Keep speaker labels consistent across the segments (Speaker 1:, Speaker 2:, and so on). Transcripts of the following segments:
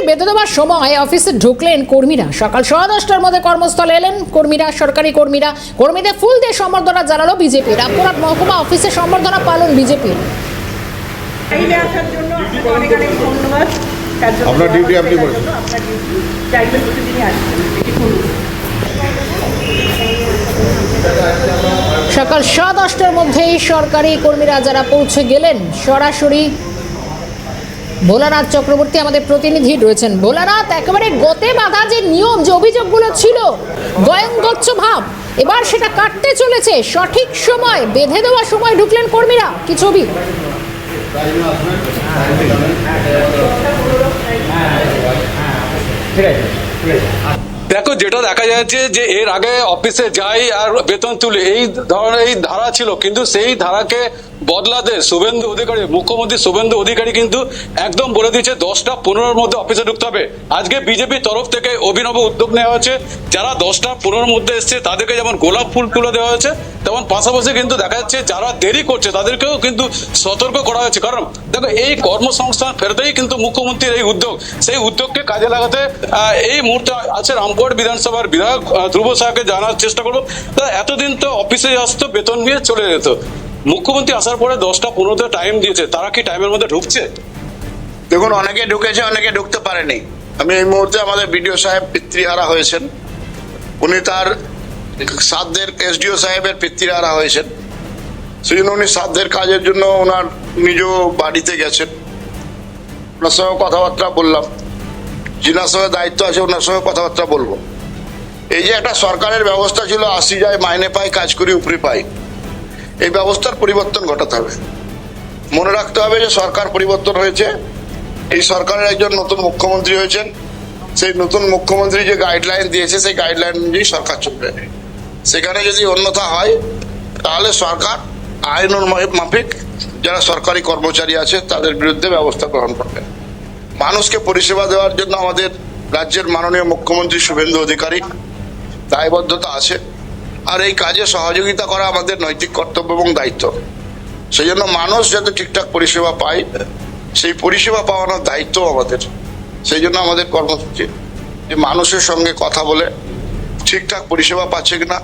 Speaker 1: বেঁধে দেওয়ার সময় অফিসে ঢুকলেন কর্মীরা। সকাল 10:30টার মধ্যে কর্মস্থলে এলেন কর্মীরা, সরকারি কর্মীরা। কর্মীদের ফুল দিয়ে সম্বর্ধনা জানালো বিজেপি। রামপুরহাট মহকুমা অফিসে সম্বর্ধনা পালন বিজেপির।
Speaker 2: আপনার ডিউটি আপনি করেছেন।
Speaker 1: সকাল 10:30টার মধ্যেই সরকারি কর্মীরা যারা পৌঁছে গেলেন, সরাসরি ভোলানাথ চক্রবর্তী আমাদের প্রতিনিধি রয়েছেন। ভোলানাথ, একেবারে গতে বাঁধা যে নিয়ম, যে অভিযোগগুলো ছিল, গয়ঙ্গচ্ছ ভাব, এবার সেটা কাটতে চলেছে। সঠিক সময় বেঁধে দেওয়ার সময় ঢুকলেন কর্মীরা। কি ছবি?
Speaker 3: দেখো, যেটা দেখা যাচ্ছে যে এর আগে অফিসে যাই আর বেতন তুলে এই ধরনের এই ধারা ছিল, কিন্তু সেই ধারাকে বদলাতে শুভেন্দু অধিকারী, মুখ্যমন্ত্রী শুভেন্দু অধিকারী কিন্তু একদম বলে দিয়েছে 10টা-15-র মধ্যে অফিসে ঢুকতে হবে। আজকে বিজেপির তরফ থেকে অভিনব উদ্যোগ নেওয়া হয়েছে। যারা 10টা-15-র মধ্যে এসছে তাদেরকে যেমন গোলাপ ফুল তুলে দেওয়া হয়েছে, তেমন পাশাপাশি কিন্তু দেখা যাচ্ছে যারা দেরি করছে তাদেরকেও কিন্তু সতর্ক করা হয়েছে। কারণ দেখো, এই কর্মসংস্থান ফেরতেই কিন্তু মুখ্যমন্ত্রীর এই উদ্যোগ, সেই উদ্যোগকে কাজে লাগাতে এই মুহূর্তে আছে রামপুরহাট বিধানসভার বিধায়ক ধ্রুব সাহাকে জানার চেষ্টা করবো। এতদিন তো অফিসে আসতো, বেতন নিয়ে চলে যেত। মুখ্যমন্ত্রী আসার পরে 10টা-15তে টাইম দিয়েছে, তারা কি টাইমের মধ্যে ঢুকছে?
Speaker 2: দেখুন, অনেকে ঢুকেছে, অনেকে ঢুকতে পারেনি। আমি এই মুহূর্তে আমাদের বিডিও সাহেব পিতৃহারা হয়েছেন, উনি তার সাধ্যের এসডিও সাহেবের পিতৃহারা হয়েছেন। সেই জন্য উনি সাধ্যের কাজের জন্য ওনার নিজ বাড়িতে গেছেন। ওনার সঙ্গে কথাবার্তা বললাম, যিনার সঙ্গে দায়িত্ব আছে ওনার সঙ্গে কথাবার্তা বলবো। এই যে একটা সরকারের ব্যবস্থা ছিল, আসি যায় মাইনে পাই, কাজ করি উপরি পাই, এই ব্যবস্থার পরিবর্তন ঘটাতে হবে। মনে রাখতে হবে যে সরকার পরিবর্তন হয়েছে, এই সরকারের একজন নতুন মুখ্যমন্ত্রী হয়েছেন। সেই নতুন মুখ্যমন্ত্রী যে গাইডলাইন দিয়েছে, সেই গাইডলাইন অনুযায়ী সরকার চলবে। সেখানে যদি অন্যথা হয় তাহলে সরকার আইন মাফিক যারা সরকারি কর্মচারী আছে তাদের বিরুদ্ধে ব্যবস্থা গ্রহণ করবে। মানুষকে পরিষেবা দেওয়ার জন্য আমাদের রাজ্যের মাননীয় মুখ্যমন্ত্রী শুভেন্দু অধিকারী দায়বদ্ধতা আছে, আর এই কাজে সহযোগিতা করা আমাদের নৈতিক কর্তব্য এবং দায়িত্ব। সেই জন্য মানুষ যাতে ঠিকঠাক পরিষেবা পায়, সেই পরিষেবা পাওয়ানোর দায়িত্ব আমাদের। সেই জন্য আমাদের কর্মসূচি যে মানুষের সঙ্গে কথা বলে ঠিকঠাক পরিষেবা পাচ্ছে কিনা,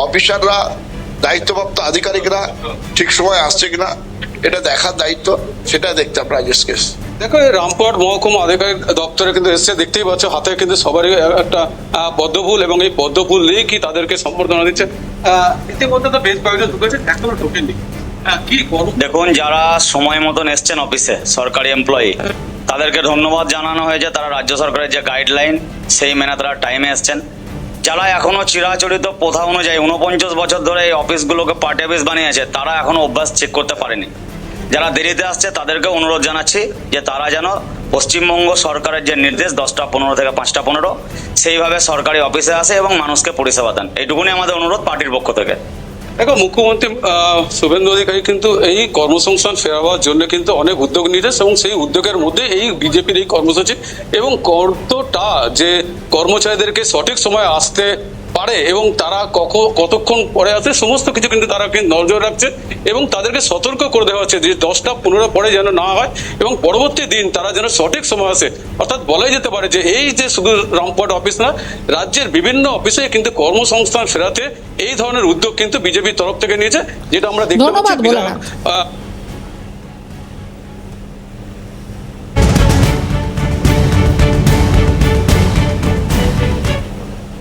Speaker 2: অফিসাররা, দায়িত্বপ্রাপ্ত আধিকারিকরা ঠিক সময় আসছে কিনা, এটা দেখার দায়িত্ব, সেটা দেখতে আমরা আজকে।
Speaker 3: দেখো, এই রামপুরহাট মহকুমা আধিকারিক দপ্তরে কিন্তু এসছে, দেখতেই পাচ্ছ হাতে কিন্তু সবারই একটা পদ্মফুল, এবং এই পদ্মফুল নিয়েই কি তাদেরকে সম্বর্ধনা দিচ্ছে। ইতিমধ্যে তো বেশ কয়েকজন ঢুকেছে, এখনো ঢোকেননি। কি
Speaker 4: দেখুন, যারা সময় মতন এসছেন অফিসে, সরকারি এমপ্লয়ি, তাদেরকে ধন্যবাদ জানানো হয়েছে। তারা রাজ্য সরকারের যে গাইডলাইন সেই মেনে তারা টাইমে এসছেন। যারা এখনো চিরাচরিত প্রথা অনুযায়ী 49 বছর ধরে এই অফিসগুলোকে পার্টি অফিস বানিয়েছে, তারা এখনো অভ্যাস চেক করতে পারেনি। যারা দেরিতে আসছে তাদেরকে অনুরোধ জানাচ্ছি যে তারা যেন পশ্চিমবঙ্গ সরকারের যে নির্দেশ 10টা-15 থেকে 5টা-15 সেইভাবে সরকারি অফিসে আসে এবং মানুষকে পরিষেবা দেন। এইটুকুনি আমাদের অনুরোধ পার্টির পক্ষ থেকে।
Speaker 3: দেখো, মুখ্যমন্ত্রী শুভেন্দু অধিকারী কিন্তু এই কর্মসংস্থান ফেরাবার জন্য কিন্তু অনেক উদ্যোগ নিয়েছে, এবং সেই উদ্যোগের মধ্যে এই বিজেপির এই কর্মসূচি, এবং কতটা যে কর্মচারীদেরকে সঠিক সময় আসতে পারে এবং তারা কতক্ষণ পরে আসে, সমস্ত কিছু কিন্তু তারা কিন্তু নজর রাখছে, এবং তাদেরকে সতর্ক করে দেওয়া হচ্ছে যে 10টা-15 পরে যেন না হয়, এবং পরবর্তী দিন তারা যেন সঠিক সময় আসে। অর্থাৎ বলাই যেতে পারে যে এই যে শুধু রামপুরহাট অফিস না, রাজ্যের বিভিন্ন অফিসে কিন্তু কর্মসংস্থান ফেরাতে এই ধরনের উদ্যোগ কিন্তু বিজেপির তরফ থেকে নিয়েছে, যেটা আমরা দেখতে পাচ্ছি।